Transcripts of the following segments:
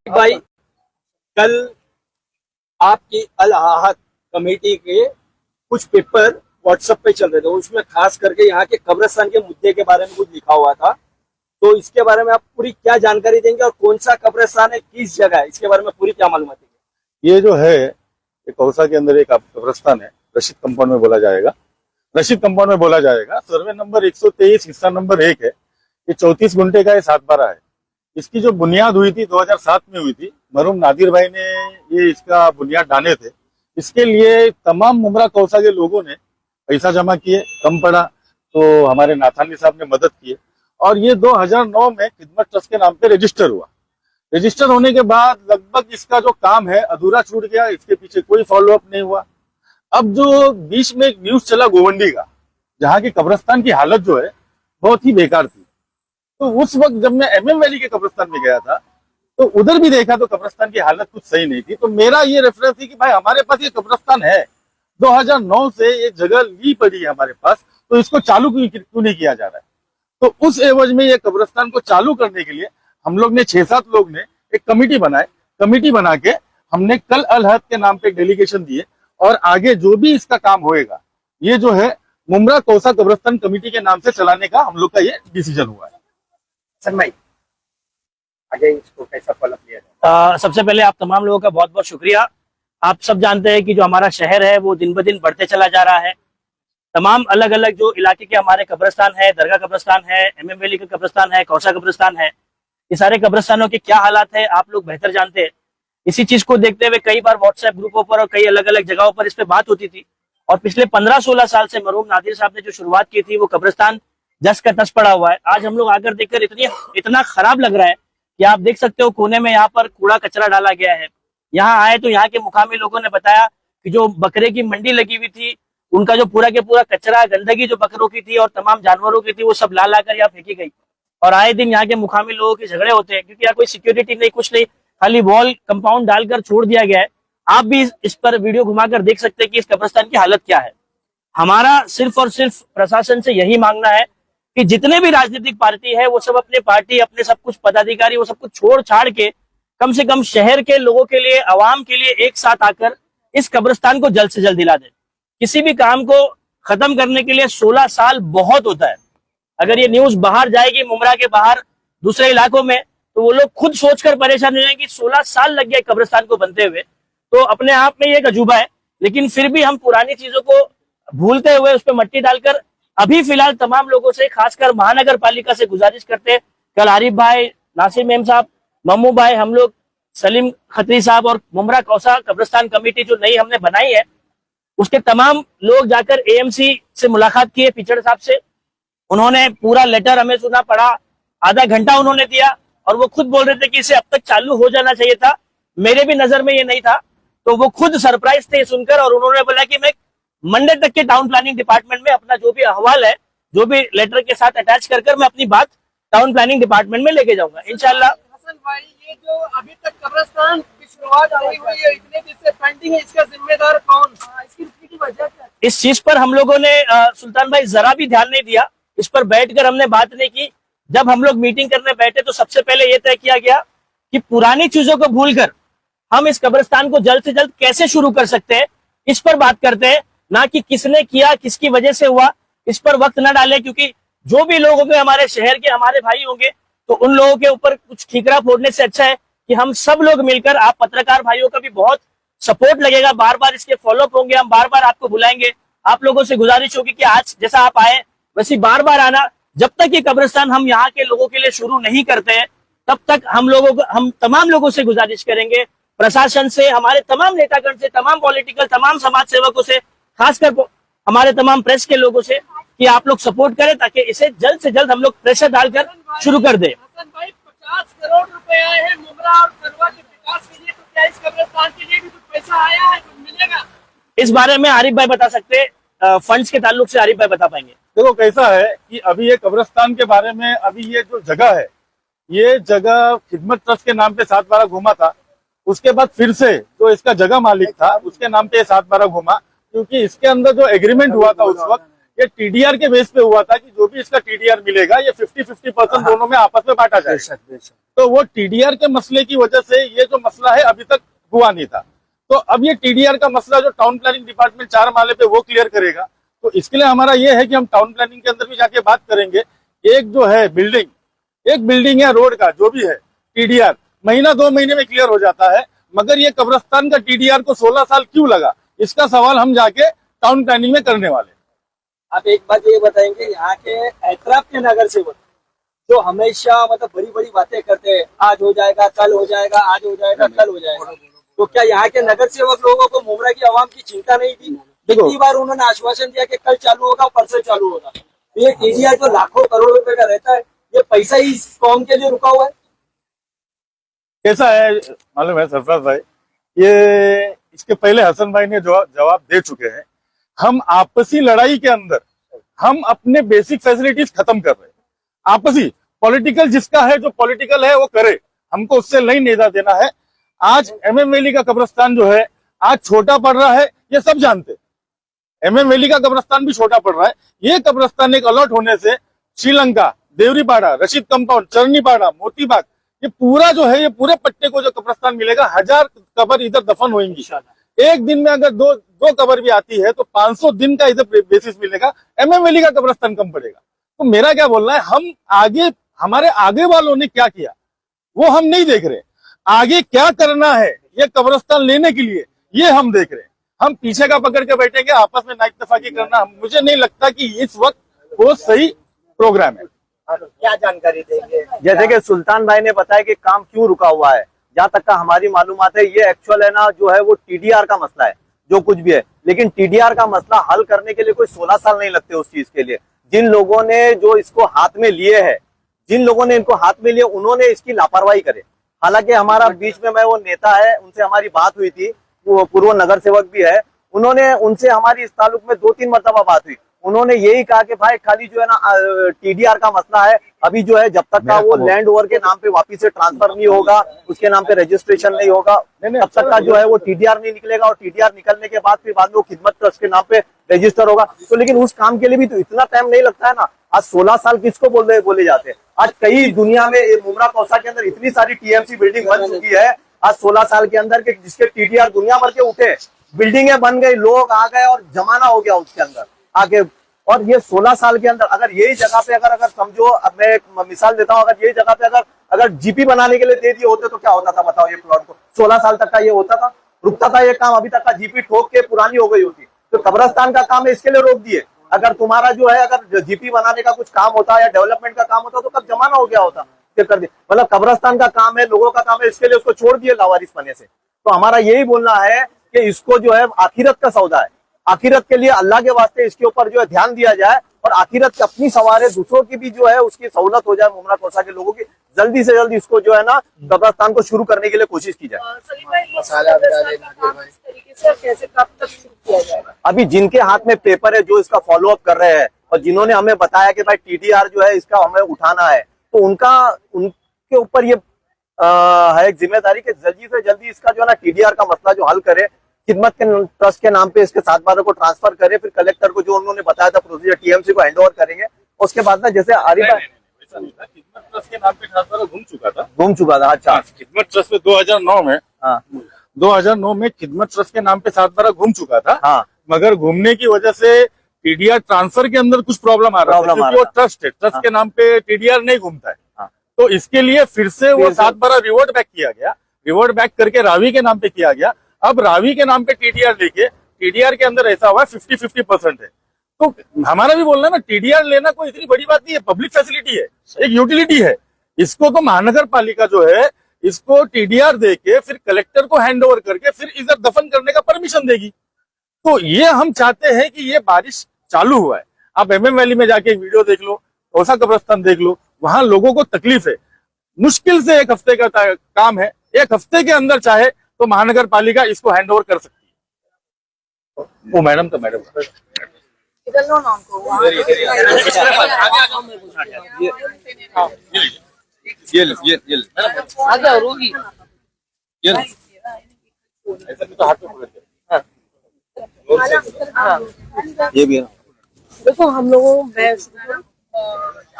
भाई, कल आपकी अल आहत कमेटी के कुछ पेपर व्हाट्सएप पे चल रहे थे, उसमें खास करके यहाँ के कब्रिस्तान के मुद्दे के बारे में कुछ लिखा हुआ था। तो इसके बारे में आप पूरी क्या जानकारी देंगे और कौन सा कब्रिस्तान है, किस जगह है, इसके बारे में पूरी क्या मालूमात है? ये जो है ये कौसा के अंदर एक कब्रिस्तान है, रशीद कंपाउंड में बोला जाएगा। रशीद कंपाउंड में बोला जाएगा। सर्वे नंबर 123 हिस्सा नंबर 1 है। ये 34 गुंठे का 7/12 है। इसकी जो बुनियाद हुई थी 2007 में हुई थी। मरहूम नादिर भाई ने ये इसका बुनियाद डाले थे। इसके लिए तमाम मुमरा कौसा के लोगों ने पैसा जमा किए, कम पड़ा तो हमारे नाथानी साहब ने मदद की और ये 2009 में खिदमत ट्रस्ट के नाम पे रजिस्टर हुआ। रजिस्टर होने के बाद लगभग इसका जो काम है अधूरा छूट गया, इसके पीछे कोई फॉलोअप नहीं हुआ। अब जो बीच में एक न्यूज चला गोवंडी का, जहाँ की कब्रिस्तान की हालत जो है बहुत ही बेकार थी, तो उस वक्त जब मैं MM वैली के कब्रिस्तान में गया था तो उधर भी देखा तो कब्रिस्तान की हालत कुछ सही नहीं थी। तो मेरा ये रेफरेंस थी कि भाई हमारे पास ये कब्रिस्तान है, 2009 से ये जगह ली पड़ी है हमारे पास, तो इसको चालू क्यों नहीं किया जा रहा है। तो उस एवज में ये कब्रिस्तान को चालू करने के लिए हम लोग ने 6-7 लोग ने एक कमेटी बनाए। कमेटी बना के हमने कल अल हद के नाम पे एक डेलीगेशन दिए और आगे जो भी इसका काम होएगा ये जो है मुमरा कौसा कब्रिस्तान कमेटी के नाम से चलाने का हम लोग का ये डिसीजन हुआ है। सर भाई, आगे इसको कैसा फॉलोअप लिया जाए? सबसे पहले आप तमाम लोगों का बहुत बहुत शुक्रिया। आप सब जानते हैं कि जो हमारा शहर है वो दिन ब दिन बढ़ते चला जा रहा है। तमाम अलग अलग जो इलाके के हमारे कब्रिस्तान है, दरगाह कब्रिस्तान है, MM वैली का कब्रिस्तान है, कौसा कब्रिस्तान है, ये सारे कब्रिस्तानों के क्या हालात है आप लोग बेहतर जानते हैं। इसी चीज को देखते हुए कई बार व्हाट्सएप ग्रुपों पर और कई अलग अलग जगहों पर इस पे बात होती थी और पिछले 15-16 साल से मरहूम नादिर साहब ने जो शुरुआत की थी वो कब्रिस्तान जस का तस पड़ा हुआ है। आज हम लोग आकर देखकर इतना खराब लग रहा है कि आप देख सकते हो कोने में यहाँ पर कूड़ा कचरा डाला गया है। यहाँ आए तो यहाँ के मुकामी लोगों ने बताया कि जो बकरे की मंडी लगी हुई थी उनका जो पूरा के पूरा कचरा, गंदगी जो बकरों की थी और तमाम जानवरों की थी वो सब ला कर यहाँ फेंकी गई। और आए दिन यहाँ के मुकामी लोगों के झगड़े होते हैं क्योंकि यहाँ कोई सिक्योरिटी नहीं, कुछ नहीं, खाली वॉल कंपाउंड डालकर छोड़ दिया गया है। आप भी इस पर वीडियो घुमाकर देख सकते हैं कि इस कब्रिस्तान की हालत क्या है। हमारा सिर्फ और सिर्फ प्रशासन से यही मांगना है कि जितने भी राजनीतिक पार्टी है वो सब अपने पार्टी, अपने सब कुछ पदाधिकारी, वो सब कुछ छोड़ छाड़ के कम से कम शहर के लोगों के लिए, आवाम के लिए एक साथ आकर इस कब्रिस्तान को जल्द से जल्द दिला दें। किसी भी काम को खत्म करने के लिए 16 साल बहुत होता है। अगर ये न्यूज बाहर जाएगी मुमरा के बाहर दूसरे इलाकों में तो वो लोग खुद सोचकर परेशान हो जाएंगे कि 16 साल लग गया कब्रिस्तान को बनते हुए। तो अपने आप में ये एक अजूबा है, लेकिन फिर भी हम पुरानी चीजों को भूलते हुए उस पर मट्टी डालकर अभी फिलहाल तमाम लोगों से, खासकर महानगर पालिका से गुजारिश करते हैं। कल आरिफ भाई, नासिर मेम साहब, मम्मू भाई, हम लोग, सलीम खत्री साहब और मुमरा कौसा कब्रिस्तान कमेटी जो नई हमने बनाई है उसके तमाम लोग जाकर AMC से मुलाकात किए, पिचड़ साहब से। उन्होंने पूरा लेटर हमें सुना पड़ा, आधा घंटा उन्होंने दिया और वो खुद बोल रहे थे कि इसे अब तक चालू हो जाना चाहिए था। मेरे भी नजर में ये नहीं था, तो वो खुद सरप्राइज थे सुनकर और उन्होंने बोला कि मैं मंडे तक के टाउन प्लानिंग डिपार्टमेंट में अपना जो भी अहवाल है, जो भी लेटर के साथ अटैच कर मैं अपनी बात टाउन प्लानिंग डिपार्टमेंट में लेके जाऊंगा इंशाल्लाह। हसन भाई, ये जो अभी तक कब्रिस्तान की शुरुआत नहीं हुई है, इतने दिन से पेंडिंग है, इसका जिम्मेदार कौन? इसकी वजह क्या? इस चीज पर हम लोगों ने सुल्तान भाई जरा भी ध्यान नहीं दिया। इस पर बैठकर हमने बात नहीं की। जब हम लोग मीटिंग करने बैठे तो सबसे पहले ये तय किया गया कि पुरानी चीजों को भूलकर हम इस कब्रिस्तान को जल्द से जल्द कैसे शुरू कर सकते हैं, इस पर बात करते हैं, ना कि किसने किया, किसकी वजह से हुआ। इस पर वक्त न डाले, क्योंकि जो भी लोग होंगे हमारे शहर के, हमारे भाई होंगे, तो उन लोगों के ऊपर कुछ ठीकरा फोड़ने से अच्छा है कि हम सब लोग मिलकर, आप पत्रकार भाइयों का भी बहुत सपोर्ट लगेगा, बार बार इसके फॉलोअप होंगे, हम बार बार आपको बुलाएंगे। आप लोगों से गुजारिश होगी कि आज जैसा आप आए वैसे बार बार आना। जब तक ये कब्रिस्तान हम यहाँ के लोगों के लिए शुरू नहीं करते हैं तब तक हम तमाम लोगों से गुजारिश करेंगे, प्रशासन से, हमारे तमाम नेतागण से, तमाम पॉलिटिकल, तमाम समाज सेवकों से, खासकर हमारे तमाम प्रेस के लोगों से, कि आप लोग सपोर्ट करें ताकि इसे जल्द से जल्द हम लोग प्रेशर डालकर शुरू कर दें। हसन भाई, 50 करोड़ रुपए आए हैं मुमरा और खरवा के विकास के लिए, तो क्या इस कब्रिस्तान के लिए भी कुछ पैसा आया है, कुछ मिलेगा? इस बारे में आरिफ भाई बता सकते हैं, फंड्स के ताल्लुक से आरिफ भाई बता पाएंगे। देखो कैसा है कि अभी ये कब्रिस्तान के बारे में, अभी ये जो जगह है, ये जगह खिदमत ट्रस्ट के नाम पे 7/12 घूमा था। उसके बाद फिर से जो इसका जगह मालिक था उसके नाम पे 7/12 घूमा, क्योंकि इसके अंदर जो एग्रीमेंट हुआ था उस वक्त ये टीडीआर के बेस पे हुआ था कि जो भी इसका टीडीआर मिलेगा ये 50-50% दोनों में आपस में बांटा जाएगा। तो वो टीडीआर के मसले की वजह से ये जो मसला है अभी तक हुआ नहीं था। तो अब ये टीडीआर का मसला जो टाउन प्लानिंग डिपार्टमेंट 4 माले पे वो क्लियर करेगा। तो इसके लिए हमारा ये है कि हम टाउन प्लानिंग के अंदर भी जाके बात करेंगे। एक जो है एक बिल्डिंग या रोड का जो भी है टीडीआर महीना 2 महीने में क्लियर हो जाता है, मगर ये कब्रिस्तान का टीडीआर को 16 साल क्यों लगा, इसका सवाल हम जाके टाउन प्लानिंग में करने वाले। आप एक बात ये बताएंगे, यहाँ के एतराफ के नगर सेवक जो हमेशा मतलब बड़ी बड़ी बातें करते हैं, आज हो जाएगा कल हो जाएगा, आज हो जाएगा कल हो जाएगा, तो क्या यहाँ के नगर सेवक लोगों को मुमरा की आवाम की चिंता नहीं थी? कितनी बार उन्होंने आश्वासन दिया कि कल चालू होगा, परसों चालू होगा। ये टीडीआर जो लाखों करोड़ रुपए का रहता है, ये पैसा ही इस कौम के लिए रुका हुआ है। कैसा है मालूम है सरफराज भाई, ये इसके पहले हसन भाई ने जवाब दे चुके हैं। हम आपसी लड़ाई के अंदर हम अपने बेसिक फैसिलिटीज खत्म कर रहे हैं। आपसी पॉलिटिकल जिसका है, जो पॉलिटिकल है वो करे, हमको उससे नहीं लेना देना है। आज MM वैली का कब्रिस्तान जो है आज छोटा पड़ रहा है, ये सब जानते हैं। MM वैली का कब्रिस्तान भी छोटा पड़ रहा है। ये कब्रिस्तान एक अलॉट होने से श्रीलंका, देवरीपाड़ा, रशीद कंपाउंड, चरनीपाड़ा, मोतीबाग, ये पूरा जो है ये पूरे पट्टे को जो कब्रिस्तान मिलेगा, 1000 कब्र इधर दफन होंगी। एक दिन में अगर दो कब्र भी आती है तो 500 दिन का इधर बेसिस मिलेगा। MM वैली का कब्रिस्तान कम पड़ेगा। तो मेरा क्या बोलना है, हम आगे हमारे आगे वालों ने क्या किया वो हम नहीं देख रहे, आगे क्या करना है ये कब्रिस्तान लेने के लिए ये हम देख रहे हैं। हम पीछे का पकड़ के बैठेंगे आपस में नाइतफाकी करना, मुझे नहीं लगता कि इस वक्त वो सही प्रोग्राम है। क्या जानकारी देंगे? जैसे कि सुल्तान भाई ने बताया कि काम क्यों रुका हुआ है, जहाँ तक का हमारी मालूमात है ये एक्चुअल है ना जो है वो टीडीआर का मसला है, जो कुछ भी है। लेकिन टीडीआर का मसला हल करने के लिए कोई 16 साल नहीं लगते उस चीज के लिए। जिन लोगों ने जो इसको हाथ में लिए है, जिन लोगों ने इनको हाथ में लिए, उन्होंने इसकी लापरवाही करे। हालांकि हमारा बीच में वो नेता है, उनसे हमारी बात हुई थी, वो पूर्व नगर सेवक भी है, उनसे हमारी इस ताल्लुक में 2-3 मरतबा बात हुई। उन्होंने यही कहा कि भाई खाली जो है ना टीडीआर का मसला है, अभी जो है जब तक का वो लैंड ओवर के नाम पे वापिस से ट्रांसफर नहीं होगा, उसके नाम पे रजिस्ट्रेशन नहीं होगा, तब तक का जो है वो टीडीआर नहीं निकलेगा। और टीडीआर निकलने के बाद फिर बाद में वो खिदमत ट्रस्ट के नाम पे रजिस्टर होगा। तो लेकिन उस काम के लिए भी तो इतना टाइम नहीं लगता है ना। आज 16 साल किसको बोले जाते हैं। आज कई दुनिया में मुमरा कौसा के अंदर इतनी सारी टीएमसी बिल्डिंग बन चुकी है आज 16 साल के अंदर के, जिसके टीडीआर दुनिया भर के उठे, बिल्डिंगें बन गई, लोग आ गए और जमाना हो गया उसके अंदर आगे। और ये 16 साल के अंदर अगर यही जगह पे अगर समझो, अब मैं एक मिसाल देता हूँ, अगर यही जगह पे अगर जीपी बनाने के लिए दे दिए होते तो क्या होता था बताओ। ये प्लॉट को 16 साल तक का ये होता था, रुकता था ये काम, अभी तक का जीपी ठोक के पुरानी हो गई होती। तो कब्रिस्तान का काम है इसके लिए रोक दिए। अगर तुम्हारा जो है अगर जीपी बनाने का कुछ काम होता या डेवलपमेंट का काम होता तो कब जमाना हो गया होता, कर दिया। मतलब कब्रिस्तान का काम है, लोगों का काम है, इसके लिए उसको छोड़ दिए लावारिस बने से। तो हमारा यही बोलना है कि इसको जो है आखिरत का सौदा है, आखिरत के लिए अल्लाह के वास्ते इसके ऊपर जो है ध्यान दिया जाए और आखिरत अपनी सवारे दूसरों की भी जो है उसकी सहूलत हो जाए, मुमरा कौसा के लोगों की जल्दी से जल्दी इसको जो है ना कब्रिस्तान को शुरू करने के लिए कोशिश की जाए। अभी जिनके हाथ में पेपर है, जो इसका फॉलो अप कर रहे हैं और जिन्होंने हमें बताया कि भाई टीडीआर जो है इसका हमें उठाना है, तो उनके ऊपर ये है एक जिम्मेदारी कि जल्दी से जल्दी इसका जो है ना टीडीआर का मसला जो हल करे, खिदमत के ट्रस्ट के नाम पे इसके 7 बारों को ट्रांसफर करे, फिर कलेक्टर को जो उन्होंने बताया था प्रोसीजर टीएमसी को हैंड ओवर करेंगे। उसके बाद ना जैसे आरिफ खिदमत ट्रस्ट के नाम पे ट्रांसफर घूम चुका था। अच्छा, खिदमत ट्रस्ट में 2009 में 2009 में खिदमत ट्रस्ट के नाम पे 7 बार घूम चुका था। हाँ, मगर घूमने की वजह से टीडीआर ट्रांसफर के अंदर कुछ प्रॉब्लम आ रहा था, क्योंकि वो ट्रस्ट है, ट्रस्ट के नाम पे टीडीआर नहीं घूमता है। तो इसके लिए फिर से वो 7 बार रिवर्ट बैक किया गया, रिवर्ट बैक करके रावी के नाम पे किया गया। अब रावी के नाम पे टीडीआर लेके टीडीआर के अंदर ऐसा हुआ 50-50% है। तो हमारा भी बोलना है ना, टीडीआर लेना कोई इतनी बड़ी बात नहीं है, पब्लिक फैसिलिटी है, एक यूटिलिटी है। इसको तो महानगर पालिका जो है इसको टीडीआर दे के फिर कलेक्टर को हैंड ओवर करके फिर इधर दफन करने का परमिशन देगी। तो ये हम चाहते हैं कि ये बारिश चालू हुआ है। आप MM वैली में जाके एक वीडियो देख लो, कौसा कब्रिस्तान देख लो, वहां लोगों को तकलीफ है। मुश्किल से 1 हफ्ते का काम है, 1 हफ्ते के अंदर चाहे तो महानगर पालिका इसको हैंड ओवर कर सकती है। वो मैडम तो मैडम इधर लो नाम को आगे रूही ऐसा भी तो हाथ में पकड़ के ये भी है। देखो हम लोगों मैं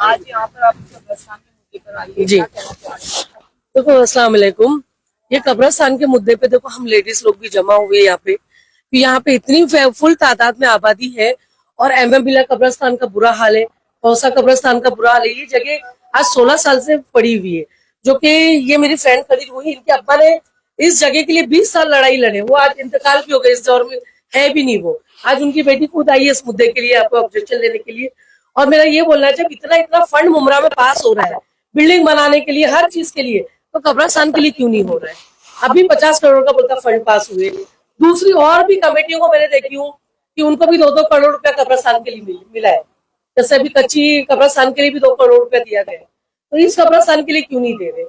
आज यहाँ पर आप कब्रिस्तान के मुद्दे पर आई है, जी। क्या कहना चाह रहे हैं? देखो अस्सलाम वालेकुम। ये कब्रिस्तान के मुद्दे पे देखो हम लेडीज लोग भी जमा हुए यहाँ पे, कि यहाँ पे इतनी फुल तादाद में आबादी है और एमएम बिला कब्रिस्तान का बुरा हाल है, कौसा कब्रिस्तान का बुरा हाल है। ये जगह आज 16 साल से पड़ी हुई है, जो कि ये मेरी फ्रेंड खरीद हुई, इनके अब्बा ने इस जगह के लिए 20 साल लड़ाई लड़े, वो आज इंतकाल भी हो गए, इस दौर में है भी नहीं वो। आज उनकी बेटी खुद आई है इस मुद्दे के लिए, आपको ऑब्जेक्शन लेने के लिए। और मेरा ये बोलना है, जब इतना इतना फंड मुमरा में पास हो रहा है बिल्डिंग बनाने के लिए, हर चीज के लिए, तो कब्रिस्तान के लिए क्यों नहीं हो रहा है? अभी 50 करोड़ का बोलता फंड पास हुए। दूसरी और भी कमेटियों को मैंने देखी हूँ कि उनको भी 2-2 करोड़ रुपया कब्रिस्तान के लिए मिला है। जैसे अभी कच्ची कब्रिस्तान के लिए भी 2 करोड़ रुपया दिया गया है, तो इस कब्रिस्तान के लिए क्यों नहीं दे रहे?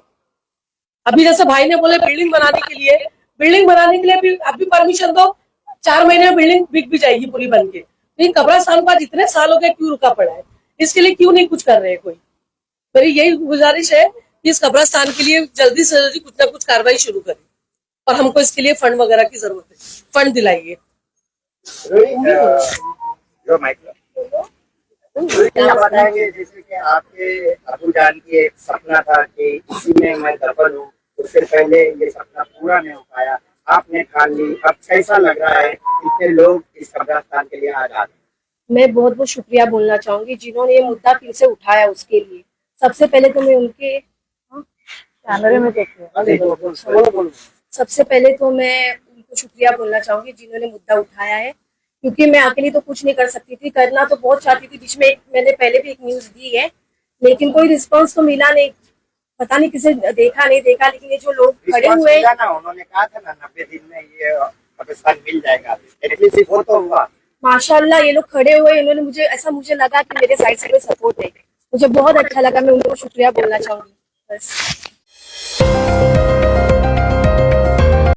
अभी जैसे भाई ने बोले बिल्डिंग बनाने के लिए अभी परमिशन दो, 4 महीने में बिल्डिंग बिक भी जाएगी पूरी बन के। लेकिन कब्रिस्तान का जितने साल हो गए क्यों रुका पड़ा है? इसके लिए क्यों नहीं कुछ कर रहे हैं कोई? मेरी यही गुजारिश है कि इस कब्रिस्तान के लिए जल्दी से जल्दी कुछ ना कुछ कार्रवाई शुरू करें, और हमको इसके लिए फंड वगैरह की जरूरत है, फंड दिलाइए। क्या बताएंगे, जैसे कि आपके अबू जान की एक सपना था कि इसी में मैं दफन हूँ, उससे पहले ये सपना पूरा नहीं हो पाया, आपने ठान ली, अब कैसा लग रहा है इतने लोग इस कब्रिस्तान के लिए आजाद? मैं बहुत बहुत शुक्रिया बोलना चाहूंगी जिन्होंने ये मुद्दा फिर से उठाया, उसके लिए सबसे पहले तो मैं उनके सबसे पहले तो मैं उनको शुक्रिया बोलना चाहूंगी जिन्होंने मुद्दा उठाया है, क्योंकि मैं अकेली तो कुछ नहीं कर सकती थी, करना तो बहुत चाहती थी। बीच में मैंने पहले भी एक न्यूज दी है, लेकिन कोई रिस्पांस तो मिला नहीं, पता नहीं किसे देखा नहीं देखा। लेकिन ये जो लोग खड़े हुए, उन्होंने कहा था ना 90 दिन में ये कब्रिस्तान मिल जाएगा, एटलीस्ट वो तो हुआ। माशाल्लाह ये लोग खड़े हुए, इन्होंने मुझे लगा कि मेरे साइड से कोई सपोर्ट है, मुझे बहुत अच्छा लगा। मैं उनको शुक्रिया बोलना चाहूंगी बस।